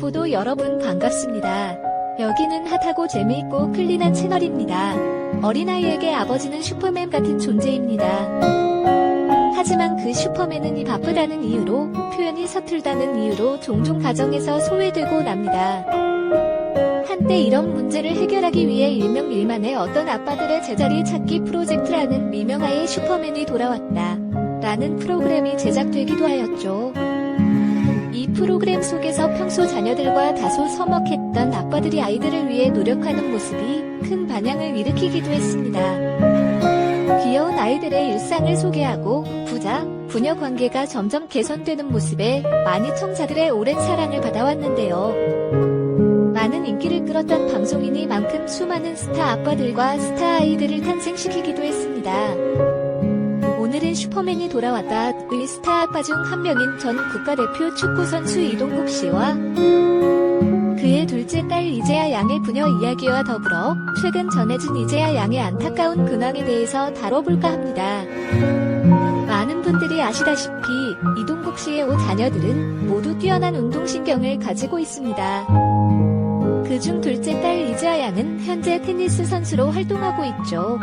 교포도 여러분 반갑습니다. 여기는 핫하고 재미있고 클린한 채널입니다. 어린아이에게 아버지는 슈퍼맨 같은 존재입니다. 하지만 그 슈퍼맨은 이 바쁘다는 이유로, 표현이 서툴다는 이유로 종종 가정에서 소외되고 납니다. 한때 이런 문제를 해결하기 위해 일명일만의 어떤 아빠들의 제자리 찾기 프로젝트라는 미명하에 슈퍼맨이 돌아왔다 라는 프로그램이 제작되기도 하였죠. 이 프로그램 속에서 평소 자녀들과 다소 서먹했던 아빠들이 아이들을 위해 노력하는 모습이 큰 반향을 일으키기도 했습니다. 귀여운 아이들의 일상을 소개하고 부자, 부녀 관계가 점점 개선되는 모습에 많이 청자들의 오랜 사랑을 받아왔는데요. 많은 인기를 끌었던 방송이니만큼 수많은 스타 아빠들과 스타 아이들을 탄생시키기도 했습니다. 오늘은 슈퍼맨이 돌아왔다의 스타 아빠 중 한 명인 전 국가대표 축구선수 이동국 씨와 그의 둘째 딸 이재하 양의 부녀 이야기와 더불어 최근 전해진 이재하 양의 안타까운 근황에 대해서 다뤄볼까 합니다. 많은 분들이 아시다시피 이동국 씨의 5자녀들은 모두 뛰어난 운동신경을 가지고 있습니다. 그중 둘째 딸 이재하 양은 현재 테니스 선수로 활동하고 있죠.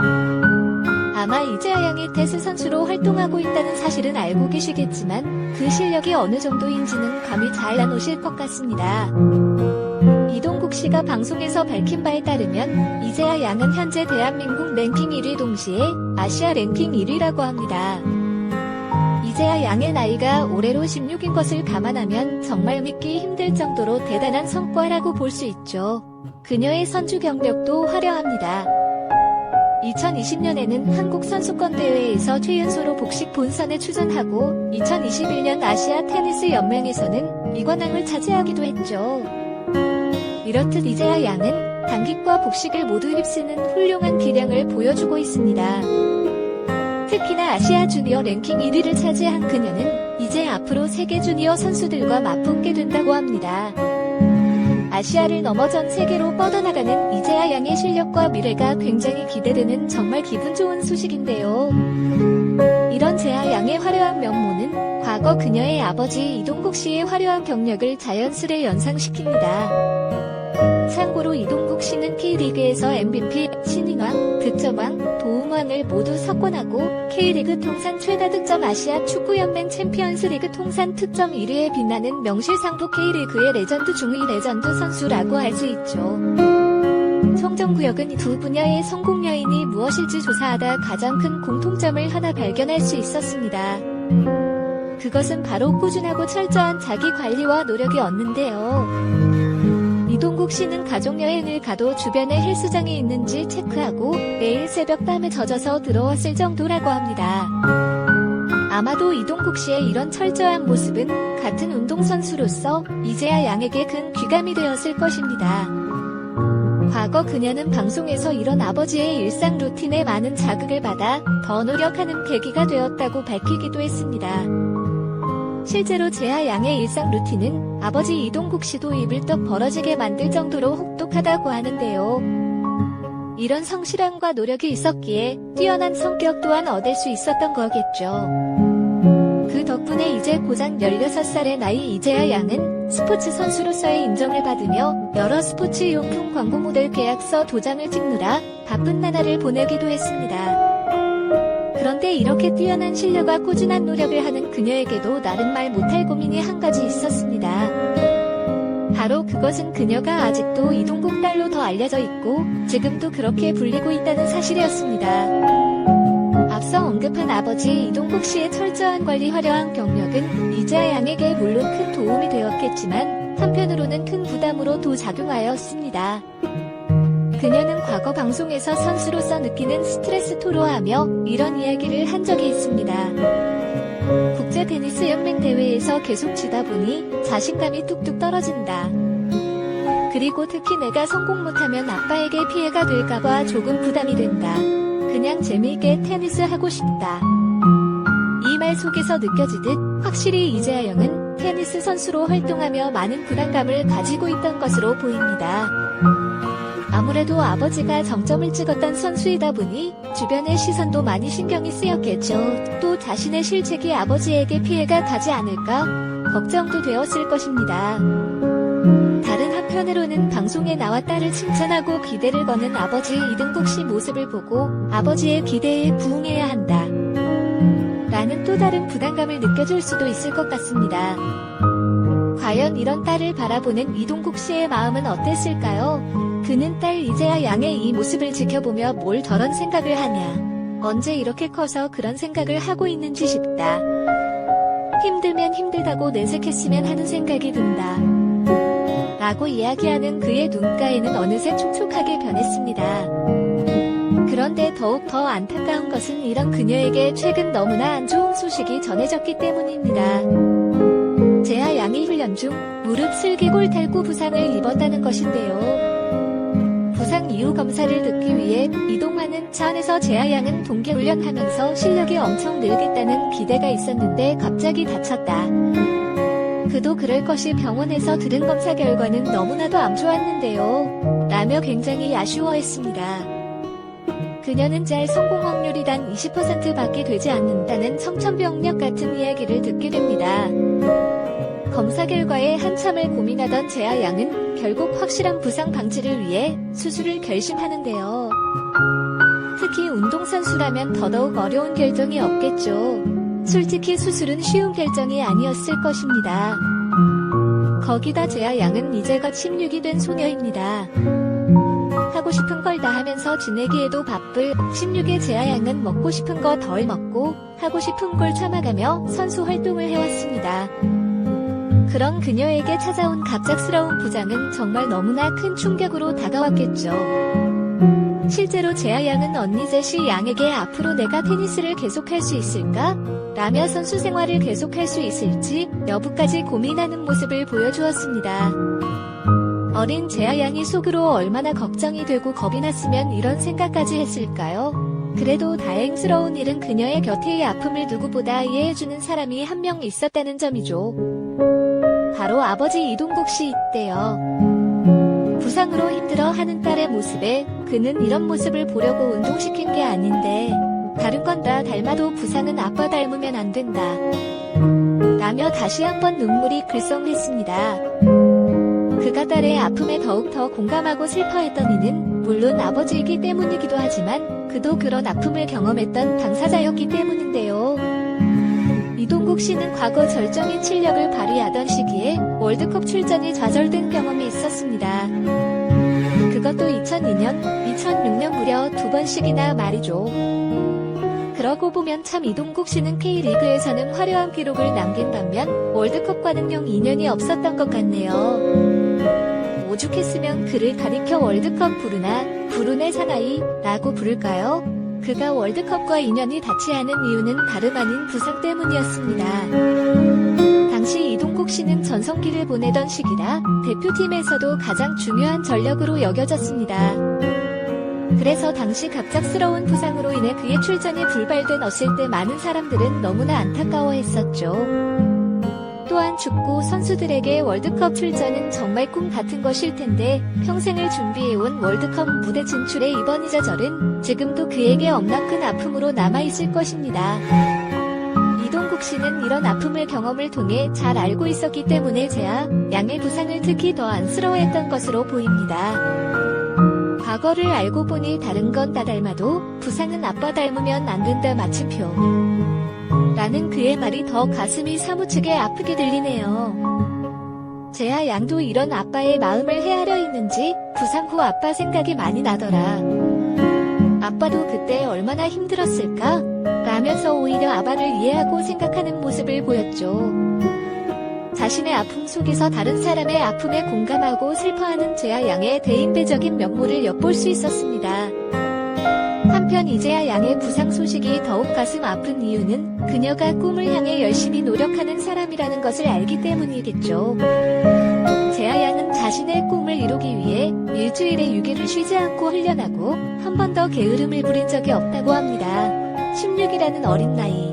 아마 이재하 양이 테니스 선수로 활동하고 있다는 사실은 알고 계시겠지만 그 실력이 어느 정도인지는 감이 잘 안 오실 것 같습니다. 이동국 씨가 방송에서 밝힌 바에 따르면 이재하 양은 현재 대한민국 랭킹 1위 동시에 아시아 랭킹 1위라고 합니다. 이재하 양의 나이가 올해로 16인 것을 감안하면 정말 믿기 힘들 정도로 대단한 성과라고 볼 수 있죠. 그녀의 선수 경력도 화려합니다. 2020년에는 한국선수권대회에서 최연소로 복식 본선에 출전하고 2021년 아시아 테니스 연맹에서는 이관왕을 차지하기도 했죠. 이렇듯 이재하 양은 단기과 복식을 모두 휩쓰는 훌륭한 기량을 보여주고 있습니다. 특히나 아시아 주니어 랭킹 1위를 차지한 그녀는 이제 앞으로 세계 주니어 선수들과 맞붙게 된다고 합니다. 아시아를 넘어 전 세계로 뻗어나가는 이재하 양의 실력과 미래가 굉장히 기대되는 정말 기분 좋은 소식인데요. 이런 재하 양의 화려한 면모는 과거 그녀의 아버지 이동국 씨의 화려한 경력을 자연스레 연상시킵니다. 참고로 이동국 씨는 K리그에서 MVP, 신인왕, 득점왕, 도움왕을 모두 석권하고 K리그 통산 최다 득점 아시아 축구연맹 챔피언스리그 통산 득점 1위에 빛나는 명실상부 K리그의 레전드 중의 레전드 선수라고 할 수 있죠. 청정구역은 두 분야의 성공 요인이 무엇일지 조사하다 가장 큰 공통점을 하나 발견할 수 있었습니다. 그것은 바로 꾸준하고 철저한 자기 관리와 노력이었는데요. 이동국 씨는 가족여행을 가도 주변에 헬스장이 있는지 체크하고 매일 새벽 땀에 젖어서 들어왔을 정도라고 합니다. 아마도 이동국 씨의 이런 철저한 모습은 같은 운동선수로서 이재하 양에게 큰 귀감이 되었을 것입니다. 과거 그녀는 방송에서 이런 아버지의 일상 루틴에 많은 자극을 받아 더 노력하는 계기가 되었다고 밝히기도 했습니다. 실제로 재하 양의 일상 루틴은 아버지 이동국 씨도 입을 떡 벌어지게 만들 정도로 혹독하다고 하는데요. 이런 성실함과 노력이 있었기에 뛰어난 성격 또한 얻을 수 있었던 거겠죠. 그 덕분에 이제 고작 16살의 나이 이재하 양은 스포츠 선수로서의 인정을 받으며 여러 스포츠 용품 광고 모델 계약서 도장을 찍느라 바쁜 나날을 보내기도 했습니다. 그런데 이렇게 뛰어난 실력과 꾸준한 노력을 하는 그녀에게도 나름 말 못할 고민이 한 가지 있었습니다. 바로 그것은 그녀가 아직도 이동국 딸로 더 알려져 있고 지금도 그렇게 불리고 있다는 사실이었습니다. 앞서 언급한 아버지 이동국 씨의 철저한 관리 화려한 경력은 이재하 양에게 물론 큰 도움이 되었겠지만 한편으로는 큰 부담으로 작용하였습니다. 그녀는 과거 방송에서 선수로서 느끼는 스트레스 토로하며 이런 이야기를 한 적이 있습니다. 국제 테니스 연맹 대회에서 계속 지다 보니 자신감이 뚝뚝 떨어진다. 그리고 특히 내가 성공 못하면 아빠에게 피해가 될까봐 조금 부담이 된다. 그냥 재미있게 테니스 하고 싶다. 이 말 속에서 느껴지듯 확실히 이재하 양은 테니스 선수로 활동하며 많은 불안감을 가지고 있던 것으로 보입니다. 아무래도 아버지가 정점을 찍었던 선수이다 보니 주변의 시선도 많이 신경이 쓰였겠죠. 또 자신의 실책이 아버지에게 피해가 가지 않을까 걱정도 되었을 것입니다. 다른 한편으로는 방송에 나와 딸을 칭찬하고 기대를 거는 아버지 이동국 씨 모습을 보고 아버지의 기대에 부응해야 한다 라는 또 다른 부담감을 느껴질 수도 있을 것 같습니다. 과연 이런 딸을 바라보는 이동국 씨의 마음은 어땠을까요? 그는 딸 이재하 양의 이 모습을 지켜보며 뭘 저런 생각을 하냐, 언제 이렇게 커서 그런 생각을 하고 있는지 싶다. 힘들면 힘들다고 내색했으면 하는 생각이 든다 라고 이야기하는 그의 눈가에는 어느새 촉촉하게 변했습니다. 그런데 더욱 더 안타까운 것은 이런 그녀에게 최근 너무나 안 좋은 소식이 전해졌기 때문입니다. 재하 양이 훈련 중 무릎 슬개골 탈구 부상을 입었다는 것인데요. 부상 이후 검사를 듣기 위해 이동하는 차 안에서 재하 양은 동계훈련하면서 실력이 엄청 늘겠다는 기대가 있었는데 갑자기 다쳤다. 그도 그럴 것이 병원에서 들은 검사 결과는 너무나도 안 좋았는데요. 라며 굉장히 아쉬워했습니다. 그녀는 잘 성공 확률이 단 20%밖에 되지 않는다는 청천벽력 같은 이야기를 듣게 됩니다. 검사 결과에 한참을 고민하던 재하 양은 결국 확실한 부상 방지를 위해 수술을 결심하는데요. 특히 운동선수라면 더더욱 어려운 결정이 없겠죠. 솔직히 수술은 쉬운 결정이 아니었을 것입니다. 거기다 재하 양은 이제 갓 16이 된 소녀입니다. 하고 싶은 걸 다 하면서 지내기에도 바쁠 16의 재하 양은 먹고 싶은 거 덜 먹고 하고 싶은 걸 참아가며 선수 활동을 해왔습니다. 그런 그녀에게 찾아온 갑작스러운 부상은 정말 너무나 큰 충격으로 다가왔겠죠. 실제로 재하 양은 언니 제시 양에게 앞으로 내가 테니스를 계속할 수 있을까? 라며 선수 생활을 계속할 수 있을지 여부까지 고민하는 모습을 보여주었습니다. 어린 재하 양이 속으로 얼마나 걱정이 되고 겁이 났으면 이런 생각까지 했을까요? 그래도 다행스러운 일은 그녀의 곁에 이 아픔을 누구보다 이해해주는 사람이 한 명 있었다는 점이죠. 바로 아버지 이동국 씨 있대요. 부상으로 힘들어하는 딸의 모습에 그는 이런 모습을 보려고 운동시킨 게 아닌데 다른 건 다 닮아도 부상은 아빠 닮으면 안 된다 라며 다시 한번 눈물이 글썽했습니다. 그가 딸의 아픔에 더욱더 공감하고 슬퍼했던 이는 물론 아버지이기 때문이기도 하지만 그도 그런 아픔을 경험했던 당사자였기 때문인데요. 이동국 씨는 과거 절정인 실력을 발휘하던 시기에 월드컵 출전이 좌절된 경험이 있었습니다. 그것도 2002년, 2006년 무려 2번씩이나 말이죠. 그러고 보면 참 이동국 씨는 K리그에서는 화려한 기록을 남긴 반면 월드컵과는 영 인연이 없었던 것 같네요. 오죽했으면 그를 가리켜 월드컵 부르네 사나이 라고 부를까요? 그가 월드컵과 인연이 닿지 않은 이유는 다름 아닌 부상 때문이었습니다. 당시 이동국 씨는 전성기를 보내던 시기라 대표팀에서도 가장 중요한 전력으로 여겨졌습니다. 그래서 당시 갑작스러운 부상으로 인해 그의 출전이 불발되었을 때 많은 사람들은 너무나 안타까워했었죠. 또한 축구 선수들에게 월드컵 출전은 정말 꿈 같은 것일 텐데 평생을 준비해온 월드컵 무대 진출의 이번 이 좌절은 지금도 그에게 엄나 큰 아픔으로 남아있을 것입니다. 이동국 씨는 이런 아픔을 경험을 통해 잘 알고 있었기 때문에 재하 양의 부상을 특히 더 안쓰러워했던 것으로 보입니다. 과거를 알고 보니 다른 건 다 닮아도 부상은 아빠 닮으면 안 된다 마침표 라는 그의 말이 더 가슴이 사무치게 아프게 들리네요. 재하 양도 이런 아빠의 마음을 헤아려 있는지 부상 후 아빠 생각이 많이 나더라. 아빠도 그때 얼마나 힘들었을까? 라면서 오히려 아빠를 이해하고 생각하는 모습을 보였죠. 자신의 아픔 속에서 다른 사람의 아픔에 공감하고 슬퍼하는 재하 양의 대인배적인 면모를 엿볼 수 있었습니다. 한편 이재하 양의 부상 소식이 더욱 가슴 아픈 이유는 그녀가 꿈을 향해 열심히 노력하는 사람이라는 것을 알기 때문이겠죠. 재하 양은 자신의 꿈을 이루기 위해 일주일에 6일을 쉬지 않고 훈련하고 한 번 더 게으름을 부린 적이 없다고 합니다. 16이라는 어린 나이.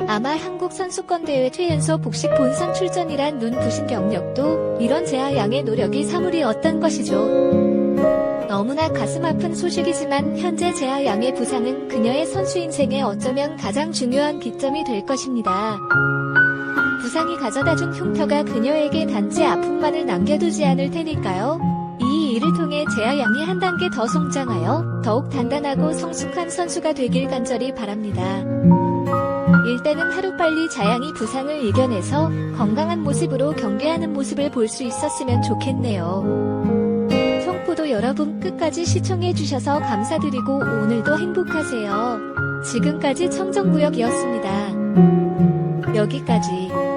아마 한국 선수권 대회 최연소 복식 본선 출전이란 눈부신 경력도 이런 재하 양의 노력이 사물이었던 것이죠. 너무나 가슴 아픈 소식이지만 현재 재하 양의 부상은 그녀의 선수 인생에 어쩌면 가장 중요한 기점이 될 것입니다. 부상이 가져다준 흉터가 그녀에게 단지 아픔만을 남겨두지 않을 테니까요. 이 일을 통해 재하 양이 한 단계 더 성장하여 더욱 단단하고 성숙한 선수가 되길 간절히 바랍니다. 일단은 하루빨리 자양이 부상을 이겨내서 건강한 모습으로 경기하는 모습을 볼 수 있었으면 좋겠네요. 성포도 여러분 끝까지 시청해주셔서 감사드리고 오늘도 행복하세요. 지금까지 청정구역이었습니다. 여기까지.